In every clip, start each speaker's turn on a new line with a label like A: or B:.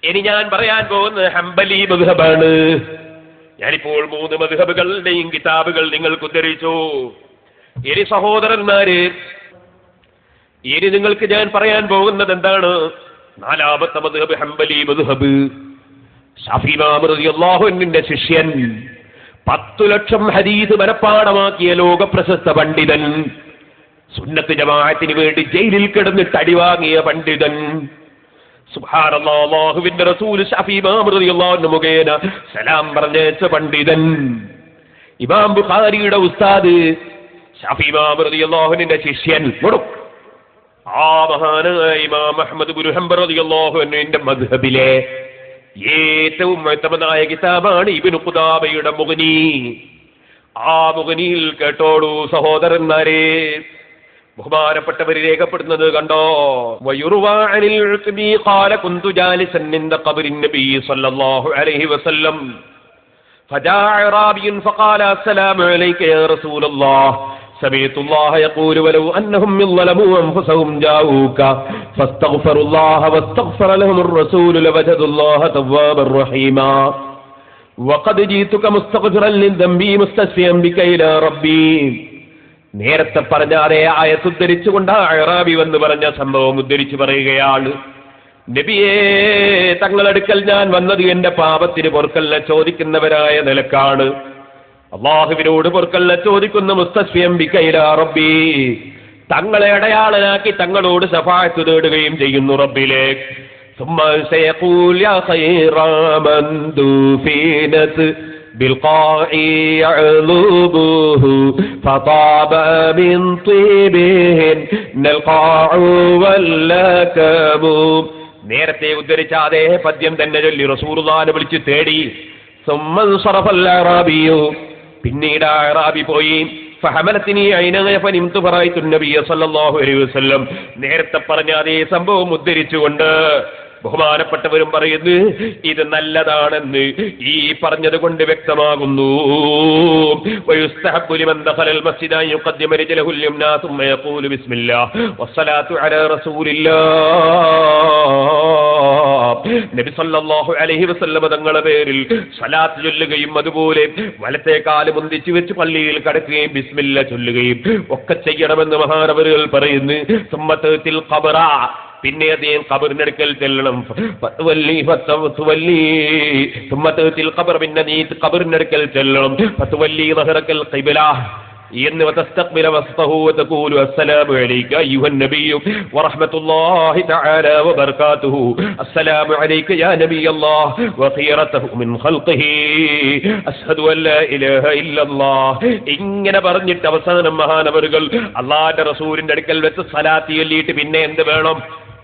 A: ഇനി ഞാൻ പറയാൻ പോകുന്നത് ഹംബലി മദ്ഹബാണ്. ഞാനിപ്പോൾ 3 മദ്ഹബുകളുടെയും കിതാബുകൾ നിങ്ങൾക്ക് ഉദ്ധരിച്ചു. ഇനി സഹോദരന്മാര്, ഇനി നിങ്ങൾക്ക് ഞാൻ പറയാൻ പോകുന്നത് എന്താണ്? 4ാമത്തെ മദ്ഹബ് ഹംബലി മദ്ഹബ്. ശാഫി ഇമാം റളിയല്ലാഹു അൻഹുവിന്റെ ശിഷ്യൻ, 10 ലക്ഷം ഹദീസ് മനഃപ്പാഠമാക്കിയ ലോകപ്രശസ്ത പണ്ഡിതൻ, സുന്നത്ത് ജമാഅത്തിന് വേണ്ടി ജയിലിൽ കിടന്നിട്ട് അടിവാങ്ങിയ പണ്ഡിതൻ, സുബ്ഹാനല്ലാഹ്, അല്ലാഹുവിന്റെ റസൂൽ ശാഫി ഇമാം റളിയല്ലാഹു അൻഹു മുഖേന സലാം പറഞ്ഞേച്ച പണ്ഡിതൻ, ഇമാം ബുഖാരിയുടെ ഉസ്താദ്, ശാഫി ഇമാം റളിയല്ലാഹു അൻഹുവിന്റെ ശിഷ്യൻ, ആ മഹാനായ ഇമാം അഹ്മദ് ഇബ്നു ഹംബൽ റളിയല്ലാഹു അൻഹുവിന്റെ മദ്ഹബിലെ ഏറ്റവും മുഅ്തമദായ കിതാബാണ് ഇബ്നു ഖുദാമയുടെ മുഗ്നി. ആ മുഗ്നിയിൽ കേട്ടോളൂ സഹോദരന്മാരെ, ബഹുമാനപ്പെട്ടവര് രേഖപ്പെടുന്നത് കണ്ടോ? വയുർവാ അനിൽ ഉത്ബി ഖാല കുന്തു ജാലിസൻ ഇൻദ ഖബ്രിൻ നബി സ്വല്ലല്ലാഹു അലൈഹി വസല്ലം ഫജാഅ അഅറാബിയ്യുൻ ഫഖാല അസ്സലാമു അലൈക യാ റസൂലല്ലാഹ് سمعت الله يقول ولو أنهم ظلموا أنفسهم جاءوك فاستغفروا الله واستغفر لهم الرسول لوجدوا الله توابا رحيما وقد جئتك مستغفرا لذنبي مستشفيا بك إلى ربي. നേരത്തെ പറഞ്ഞ അതേ ആയത്ത് ഉദ്ധരിച്ചുകൊണ്ട് അഅറാബി വന്ന് പറഞ്ഞ സംഭവം ഉദ്ധരിച്ചു പറയുകയാണ്. നബിയേ, തങ്ങളടുക്കൽ ഞാൻ വന്നത് എന്റെ പാപത്തിന് പൊറുക്കലിനെ ചോദിക്കുന്നവരായ നിലക്കാണ്. അല്ലാഹുവിനോട് പൊറുക്കലിനെ ചോദിക്കുന്ന മുസ്തസ്ഫിയം ബിക ഇലാ റബ്ബി, തങ്ങളെ അടയാളനാക്കി തങ്ങളോട് ശഫാഅത്ത് തേടുകയും ചെയ്യുന്നു റബ്ബിലേക്ക്. ثم سيقول يا خير من دفنت بالقاع يعذبه فطاب من طيبهن القاع واللكم. നേരത്തെ ഉദ്ധരിച്ച അതേ പദ്യം തന്നെ ചൊല്ലി റസൂലുള്ളാഹിനെ വിളിച്ച് തേടി. ثم انصرف الأعرابي, പിന്നീട് അഅറാബി പോയി. ഫഹമലത്തിനി ഐനയ ഫനിംതു ഫറൈതു നബിയ സല്ലല്ലാഹു അലൈഹി വസല്ലം, നേരത്തെ പറഞ്ഞ അതേ സംഭവം ഉദ്ധരിച്ചുകൊണ്ട് ബഹുമാനപ്പെട്ടവരും പറയുന്നു ഇത് നല്ലതാണെന്ന് ഈ പറഞ്ഞത് കൊണ്ട് വ്യക്തമാകുന്നു. വയുസ്തഹബ്ബു ലിമൻ ദഖലൽ മസ്ജിദ അൻ യുഖദ്ദിമ റജലഹു യംനാ സുമ്മ യഖൂലു ബിസ്മില്ലാഹ് വസ്സലാത്തു അലാ റസൂലില്ലാഹ്. നബി സല്ലല്ലാഹു അലൈഹി വസല്ലം തങ്ങളുടെ പേരിൽ സ്വലാത്ത് ചൊല്ലുകയും അതുപോലെ വലത്തെ കാല് മുന്തിച്ചു വെച്ച് പള്ളിയിൽ കടക്കുകയും ബിസ്മില്ല ചൊല്ലുകയും ഒക്കെ ചെയ്യണമെന്ന് മഹാനവറുകൾ പറയുന്നു. സുമ്മത്തിൽ ഖബറ, പിന്നെ അദ്ദേഹം ഖബറിനടുക്കൽ ചെല്ലണം. പിന്നെ നീ ഖബറിനടുക്കൽ ചെല്ലണം. എന്ന് വതസ്തഖ്ബില വസ്തഹു വതഖൂലു അസ്സലാമു അലൈക അയ്യുഹൻ നബിയ്യു വറഹ്മത്തുള്ളാഹി തആല വബറകാതുഹു അസ്സലാമു അലൈക യാ നബിയല്ലാഹ് വഖീറതുഹു മിൻ ഖൽഖിഹി അശ്ഹദു അൻ ലാ ഇലാഹ ഇല്ലല്ലാഹ്. ഇങ്ങനെ പറഞ്ഞിട്ട് അവസാനം മഹാനവറുകൾ അല്ലാഹുവിന്റെ റസൂലിന്റെ അടുക്കൽ വെച്ച് സ്വലാത്ത് ചൊല്ലിയിട്ട് പിന്നെ എന്ത് വേണം?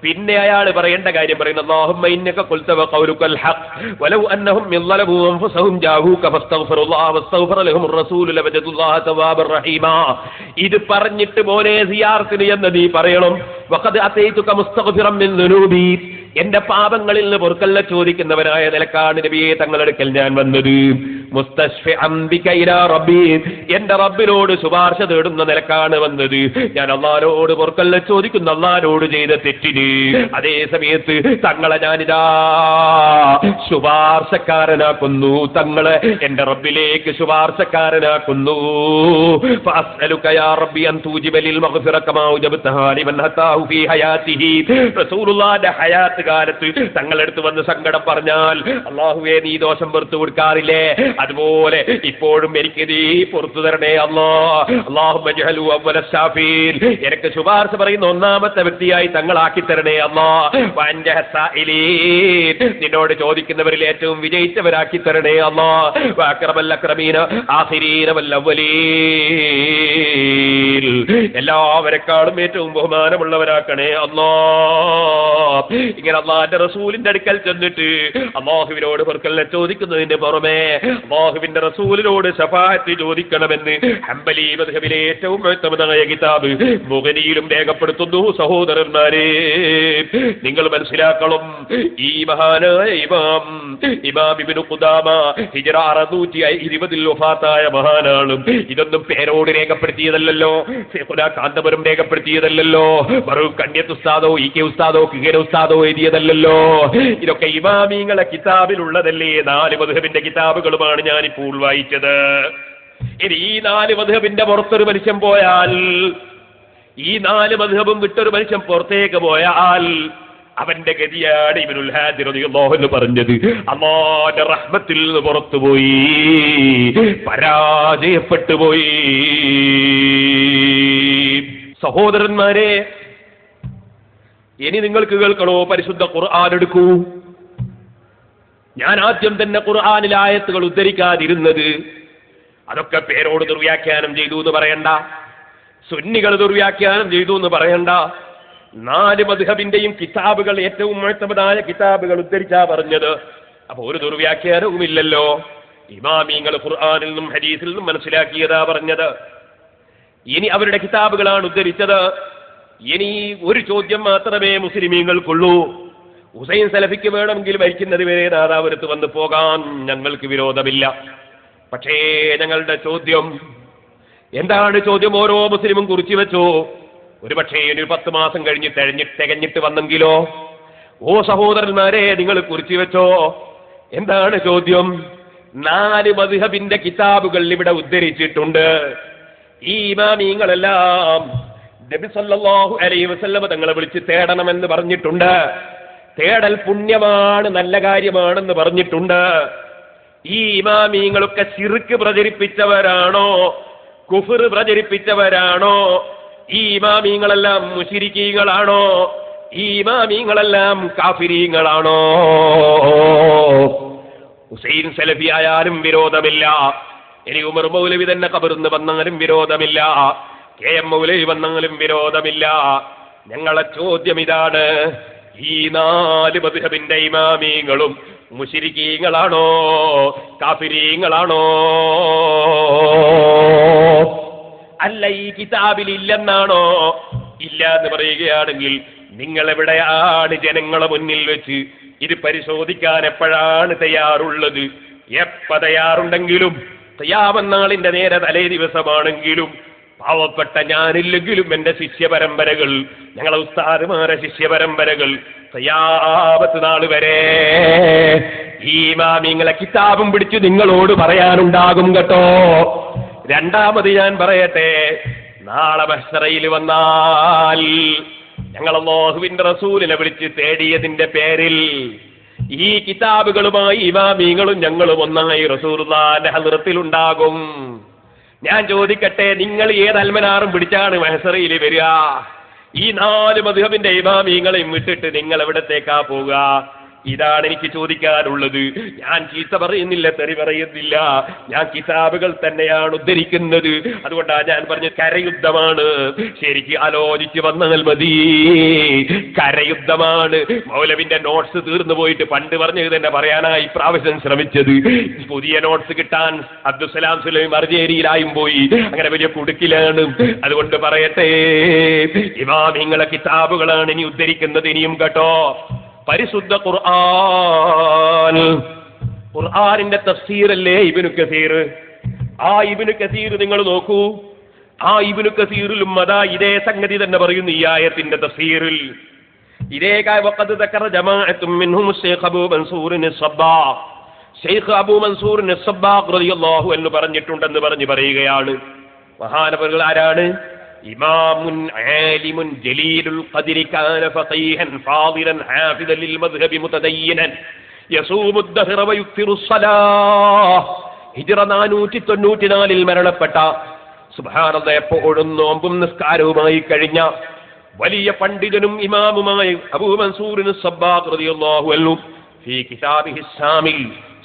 A: പിന്നെ അയാൾ പറയേണ്ട കാര്യം പറയുന്നു. അല്ലാഹുമ്മ ഇന്നക ഖുൽത വഖൗലുകൽ ഹഖ് വലൗ അന്നഹും യളലബു അൻഫുസഹും ജാഊക ഫസ്തഗ്ഫിറുല്ലാഹ വസ്തഗ്ഫറ ലഹുർ റസൂലു ലവജദുല്ലാഹ തവാബർ റഹീമാ. ഇത് പറഞ്ഞിട്ട് മോനെ സിയാറത്തിന് എന്ന് നീ പറയണം. വഖദ് അതൈതുക മുസ്തഗ്ഫിറൻ മിൻ ദുനൂബി, എന്റെ പാപങ്ങളിൽ നിന്ന് പൊറുക്കലിനെ ചോദിക്കുന്നവനായ നിലക്കാണ് നബിയെ തങ്ങളടുക്കൽ ഞാൻ വന്നത്. മുസ്തശ്ഫിഅൻ ബിക ഇലാ റബ്ബി, എന്റെ റബ്ബിനോട് ശുപാർശ തേടുന്ന നിലക്കാണ് വന്നത്. ഞാൻ അല്ലാഹുവോട് പൊറുക്കലിനെ ചോദിക്കുന്ന അല്ലാഹുവോട് ചെയ്ത തെറ്റിന്. അതേ സമയത്ത് തങ്ങളെ ഞാനിതാ ശുപാർശക്കാരനാക്കുന്നു, തങ്ങളെ എന്റെ റബ്ബിലേക്ക് ശുപാർശക്കാരനാക്കുന്നു. ഫഅസ്അലുക യാ റബ്ബി അൻ തൂജിബ ലിൽ മഗ്ഫിറ കമാ ഉജബ്തഹാ ലിമൻ ഹതാഹു ഫീ ഹയാതിഹി. റസൂലുള്ളാഹിന്റെ ഹയാത്ത് കാലത്ത് തങ്ങളെടുത്ത് വന്ന് സങ്കടം പറഞ്ഞാൽ അല്ലാഹുവേ നീ ദോഷം പുറത്തു കൊടുക്കാറില്ലേ, അതുപോലെ ഇപ്പോഴും എനിക്ക് നീ പുറത്തു തരണേ അല്ലാഹ്. അല്ലാഹുമ്മ ജഅലു അവ്വല ശാഫീൻ, എനിക്ക് ശുപാർശ പറയുന്ന ഒന്നാമത്തെ വ്യക്തിയായി തങ്ങളാക്കി തരണേ അല്ലാഹ്. വഅൻജഹ സായിലീൻ, നിന്നോട് ചോദിക്കുന്നവരിൽ ഏറ്റവും വിജയിച്ചവരാക്കി തരണേ അല്ലാഹ്. വഅക്രമൽ അക്രമീന ആഖിരീന വൽ അവ്വലീൻ, എല്ലാവരെക്കാളും ഏറ്റവും ബഹുമാനമുള്ളവരാക്കണേ അല്ലാഹ്. ഇങ്ങനെ അല്ലാഹുവിന്റെ റസൂലിന്റെ അടുക്കൽ ചെന്നിട്ട് അല്ലാഹുവിനോട് പൊറുക്കലിനെ ചോദിക്കുന്നതിന് പുറമെ അല്ലാഹുവിന്റെ റസൂലിനോട് ശഫാഅത്ത് ചോദിക്കണമെന്ന് ഹംബലി മദ്ഹബിലെ ഏറ്റവും ഉത്തമമായ കിതാബ് മുഗ്നിയിലും രേഖപ്പെടുത്തുന്നു. സഹോദരന്മാരെ, നിങ്ങൾ മനസ്സിലാക്കണം, ഈ മഹാനായ ഇമാം ഇബ്നു ഖുദാമ ഹിജ്റ 620 വഫാത്തായ മഹാനാണ്. ഇതൊന്നും പേരോട് രേഖപ്പെടുത്തിയതല്ലല്ലോ, ശൈഖുനാ കാന്തപുരം രേഖപ്പെടുത്തിയതല്ലല്ലോ, വെറും കണ്യത്ത് ഉസ്താദോ ഇ.കെ. ഉസ്താദോ കിഗന ഉസ്താദോ എഴുതിയതല്ലല്ലോ. ഇതൊക്കെ ഇമാമിങ്ങളെ കിതാബിലുള്ളതല്ലേ. 4 മദ്ഹബിന്റെ കിതാബുകളുമാണ് ഞാനിപ്പോൾ വായിച്ചത്. ഇനി ഈ 4 മദ്ഹബിന്റെ പുറത്തൊരു മനുഷ്യൻ പോയാൽ, ഈ 4 മദ്ഹബും വിട്ടൊരു മനുഷ്യൻ പുറത്തേക്ക് പോയാൽ അവന്റെ ഗതിയാണ് ഇബ്നുൽ ഹാജി റളിയല്ലാഹു അൻഹു പറഞ്ഞത്. അല്ലാഹുവിന്റെ റഹ്മത്തിൽ നിന്ന് പുറത്തുപോയി, പരാജയപ്പെട്ടു പോയി. സഹോദരന്മാരെ, ഇനി നിങ്ങൾക്ക് കേൾക്കണോ? പരിശുദ്ധ ഖുർആൻ എടുക്കൂ. ഞാൻ ആദ്യം തന്നെ ഖുർആനിലെ ആയത്തുകൾ ഉദ്ധരിക്കാതിരുന്നത്, അതൊക്കെ പേരോട് ദുർവ്യാഖ്യാനം ചെയ്തു എന്ന് പറയണ്ട, സുന്നികൾ ദുർവ്യാഖ്യാനം ചെയ്തു എന്ന് പറയണ്ട. 4 മദ്ഹബിന്റെയും കിതാബുകൾ, ഏറ്റവും മുഅ്തമദായ കിതാബുകൾ ഉദ്ധരിച്ചാ പറഞ്ഞത്. അപ്പൊ ഒരു ദുർവ്യാഖ്യാനവും ഇല്ലല്ലോ. ഇമാമിങ്ങൾ ഖുർആനിൽ നിന്നും ഹദീസിൽ നിന്നും മനസ്സിലാക്കിയതാ പറഞ്ഞത്. ഇനി അവരുടെ കിതാബുകളാണ് ഉദ്ധരിച്ചത്. ഇനി ഒരു ചോദ്യം മാത്രമേ മുസ്ലിമീങ്ങൾക്കുള്ളൂ. ഹുസൈൻ സലഫിക്ക് വേണമെങ്കിൽ മരിക്കുന്നത് വരെ നാദാപുരത്ത് വന്ന് പോകാൻ ഞങ്ങൾക്ക് വിരോധമില്ല. പക്ഷേ ഞങ്ങളുടെ ചോദ്യം എന്താണ്? ചോദ്യം ഓരോ മുസ്ലിമും കുറിച്ചു വെച്ചോ. ഒരു പക്ഷേ ഒരു 10 മാസം കഴിഞ്ഞ് തികഞ്ഞിട്ട് വന്നെങ്കിലോ? ഓ സഹോദരന്മാരെ, നിങ്ങൾ കുറിച്ചു വെച്ചോ. എന്താണ് ചോദ്യം? 4 മദ്ഹബിന്റെ കിതാബുകൾ ഇവിടെ ഉദ്ധരിച്ചിട്ടുണ്ട്. ഈ ഇമാമിങ്ങളെല്ലാം നബി സല്ലല്ലാഹു അലൈഹി വസല്ലം തങ്ങളെ വിളിച്ച് തേടണമെന്ന് പറഞ്ഞിട്ടുണ്ട്. തേടൽ പുണ്യമാണ്, നല്ല കാര്യമാണെന്ന് പറഞ്ഞിട്ടുണ്ട്. ഈ ഇമാമിങ്ങളൊക്കെ ശിർക്ക് പ്രചരിപ്പിച്ചവരാണോ? കുഫ്ർ പ്രചരിപ്പിച്ചവരാണോ? ഈ ഇമാമിങ്ങളെല്ലാം മുശ്രിക്കീങ്ങളാണോ? ഈ ഇമാമിങ്ങളെല്ലാം കാഫിരീങ്ങളാണോ? ഹുസൈൻ സലഫി ആയാലും വിരോധമില്ല. ഇനി ഉമർ മൗലവി തന്നെ ഖബറിന്ന് വന്നാലും വിരോധമില്ല. കെ.എം. മൗലവി വന്നാലും വിരോധമില്ല. ഞങ്ങളെ ചോദ്യം ഇതാണ്: ഈ 4 മദ്ഹബിന്റെ ഇമാമിങ്ങളും മുശ്രിക്കീങ്ങളാണോ? കാഫിരീങ്ങളാണോ? അല്ല, ഈ കിതാബിൽ ഇല്ലെന്നാണോ? ഇല്ല എന്ന് പറയുകയാണെങ്കിൽ നിങ്ങൾ എവിടെയാണ് ജനങ്ങളെ മുന്നിൽ വെച്ച് ഇത് പരിശോധിക്കാൻ എപ്പോഴാണ് തയ്യാറുള്ളത്? എപ്പ തയ്യാറുണ്ടെങ്കിലും, ഖിയാമത്ത് നേരെ തലേ ദിവസമാണെങ്കിലും, പാവപ്പെട്ട ഞാനില്ലെങ്കിലും എന്റെ ശിഷ്യപരമ്പരകൾ, ഞങ്ങളെ ഉസ്താദുമാരെ ശിഷ്യപരമ്പരകൾ ഖിയാമത്ത് നാൾ വരെ ഈ ഇമാമിങ്ങളെ കിതാബും പിടിച്ചു നിങ്ങളോട് പറയാനുണ്ടാകും കേട്ടോ. രണ്ടാമത് ഞാൻ പറയട്ടെ, നാളെ മഹ്ശറയിൽ വന്നാൽ ഞങ്ങൾ അല്ലാഹുവിന്റെ റസൂലിനെ വിളിച്ച് തേടിയതിന്റെ പേരിൽ ഈ കിതാബുകളുമായി ഇമാമിങ്ങളും ഞങ്ങളും ഒന്നായി റസൂലുള്ളാഹിന്റെ ഹദ്റത്തിലുണ്ടാകും. ഞാൻ ചോദിക്കട്ടെ, നിങ്ങൾ ഏത് അൽമനാറും പിടിച്ചാണ് മഹ്ശറയിൽ വരിക? ഈ 4 മദ്ഹബിന്റെ ഇമാമിങ്ങളെയും വിട്ടിട്ട് നിങ്ങൾ എവിടത്തേക്കാ പോവുക? ഇതാണ് എനിക്ക് ചോദിക്കാനുള്ളത്. ഞാൻ ചീത്ത പറയുന്നില്ല, തെറി പറയുന്നില്ല. ഞാൻ കിതാബുകൾ തന്നെയാണ് ഉദ്ധരിക്കുന്നത്. അതുകൊണ്ടാണ് ഞാൻ പറഞ്ഞത് കരയുദ്ധമാണ്. ശരിക്ക് ആലോചിച്ച് വന്നാൽ മതി. കരയുദ്ധമാണ്. മൗലവിന്റെ നോട്ട്സ് തീർന്നു പോയിട്ട് പണ്ട് പറഞ്ഞത് തന്നെ പറയാനായി ഇപ്രാവശ്യം ശ്രമിച്ചത്. പുതിയ നോട്ട്സ് കിട്ടാൻ അബ്ദുസലാം സുലൈം അർജേരിയിലായും പോയി. അങ്ങനെ വലിയ കുടുക്കിലാണ്. അതുകൊണ്ട് പറയട്ടെ, ഇമാമിങ്ങളെ കിതാബുകളാണ് ഇനി ഉദ്ധരിക്കുന്നത്. ഇനിയും കേട്ടോ, പരിശുദ്ധ ഖുർആൻ, ഖുർആനിന്റെ തഫ്സീറല്ലേ ഇബ്നു കസീർ. ആ ഇബ്നു കസീർ നിങ്ങൾ നോക്കൂ. ആ ഇബ്നു കസീറിലും അതാ ഇതേ സംഗതി തന്നെ പറയുന്നു. ഈ ആയത്തിന്റെ തഫ്സീറിൽ ഇതേ വഖദ് ദക്കറ ജമാഅത്തും മിൻഹും ശൈഖ് അബൂ മൻസൂർ അസ്-സബ്ബാഖ്, ശൈഖ് അബൂ മൻസൂർ അസ്-സബ്ബാഖ് റളിയല്ലാഹു അൻഹു പറഞ്ഞിട്ടുണ്ടെന്ന് പറയുകയാണ്. മഹാനവറുകൾ ആരാണ്? ഇമാമുൻ ആലിമുൻ ജലീലുൽ ഖദ്രി കാന ഫഖീഹൻ ഫാദിലൻ ഹാഫിദൻ ലിൽ മദ്ഹബി മുതദയ്യിനൻ യസൂമു ദഹ്റ വയുക്തിറു സ്വലാഹ്. ഹിജ്റ 494 മരണപ്പെട്ട, സുബ്ഹാനല്ലാഹ്, എപ്പോഴും നോമ്പും നിസ്കാരവുമായി കഴിഞ്ഞ വലിയ പണ്ഡിതനും ഇമാമുമായി അബൂ മൻസൂർ അസ്-സബ്ബാഖ് റളിയല്ലാഹു അൻഹു ഫീ കിതാബിഹി ശാമിൽ,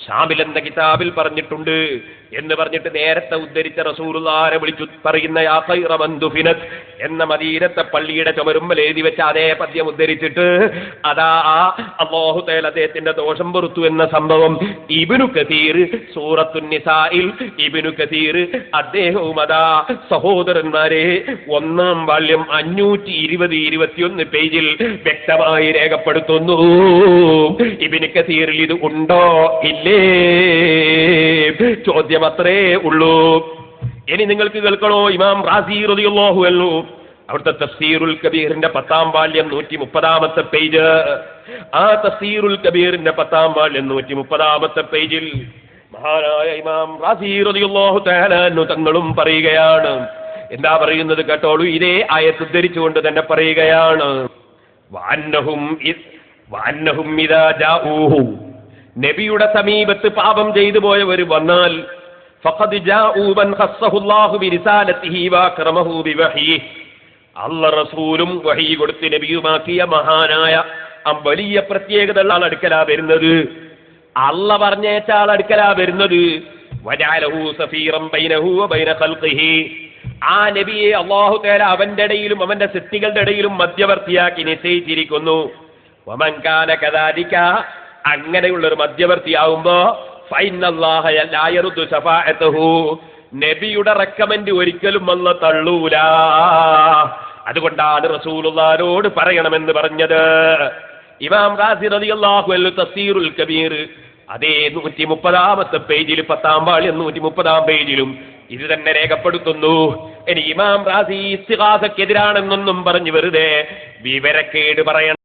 A: ഷാമിൽ എന്ന കിതാബിൽ പറഞ്ഞിട്ടുണ്ട്. എന്ന് പറഞ്ഞിട്ട് നേരത്തെ ഉദ്ധരിച്ച റസൂലുള്ളാഹിനെ വിളിച്ചു പറയുന്ന യാ ഖൈറ മൻ ദുഫിനത് എന്ന മദീനത്തെ പള്ളിയുടെ ചുമരുമ്മൽ എഴുതി വെച്ച അതേ പദ്യം ഉദ്ധരിച്ചിട്ട് അതാ അല്ലാഹു തആല അദ്ദേഹത്തിന്റെ ദോഷം പൊറുത്തു എന്ന സംഭവം ഇബ്നു കസീർ സൂറത്തുൻ നിസായിൽ ഇബ്നു കസീർ അദ്ദേഹവും അതാ സഹോദരന്മാരെ 1-ാം വാള്യം 520-21 പേജിൽ വ്യക്തമായി രേഖപ്പെടുത്തുന്നു. ഇബ്നു കസീറിൽ ഇത് ഉണ്ടോ ഇല്ലേ? ചോദ്യം അത്രേ ഉള്ളൂ. ഇനി നിങ്ങൾക്ക് കേൾക്കണോ? ഇമാം റാസി റളിയല്ലാഹു അൻഹു അവിടുത്തെ തഫ്സീറുൽ കബീറിന്റെ 10-ാം വാല്യം 130-ാമത്തെ പേജ്, ആ തഫ്സീറുൽ കബീറിന്റെ 10-ാം വാല്യം 130-ാമത്തെ പേജിൽ മഹാനായ ഇമാം റാസി റളിയല്ലാഹു തആല അൻഹു തങ്ങളും പറയുകയാണ്. എന്താ പറയുന്നത് കേട്ടോളൂ. ഇതേ ആയത്ത് ഉദ്ധരിച്ചുകൊണ്ട് തന്നെ പറയുകയാണ്. വഅന്നഹും ഇദാ ജാഊഹു നബിയുടെ സമീപത്ത് പാപം ചെയ്തു പോയവർ വന്നാൽ ഫഖദ് ജാഊ മൻ ഖസ്സഹുല്ലാഹു ബിരിസാലതിഹി വഅക്റമഹു ബിവഹീഹി അല്ലാഹു റസൂലും വഹീ കൊടുത്ത് നബിയുമാക്കിയ മഹാനായ വലിയ പ്രത്യേകത ഉള്ള അടുക്കലാ വരുന്നത്. അല്ലാഹു പറഞ്ഞേച്ച അടുക്കലാ വരുന്നത്. വജഅലഹു സഫീറൻ ബൈനഹു വബൈന ഖൽഖിഹി ആ നബിയെ അല്ലാഹു തആല അവന്റെ ഇടയിലും അവന്റെ സൃഷ്ടികളുടെ ഇടയിലും മധ്യവർത്തിയാക്കി നിശ്ചയിച്ചിരിക്കുന്നു. വമൻ കാന കദാലിക അങ്ങനെയുള്ള ഒരു മധ്യവർത്തിയാവുമ്പോ ഫൈനല്ലാഹ ലാ യറുദു ശഫാഅതഹു നബിയുടെ റെക്കമെൻഡ് ഒരിക്കലും അല്ലാഹു തള്ളൂല. അതുകൊണ്ടാണ് റസൂലുള്ളാഹിനോട് പറയണമെന്ന് പറഞ്ഞത്. ഇമാം റാസി റളിയല്ലാഹു അൻഹു തഫ്സീറുൽ കബീർ അതേ 130-ാമത്തെ പേജിൽ 10-ാം വാള്യം 130-ാം പേജിലും ഇത് തന്നെ രേഖപ്പെടുത്തുന്നു. ഇനി ഇമാം റാസി ഇസ്തിഗാസക്കെതിരാണെന്നൊന്നും പറഞ്ഞു വെറുതെ വിവരക്കേട് പറയണം.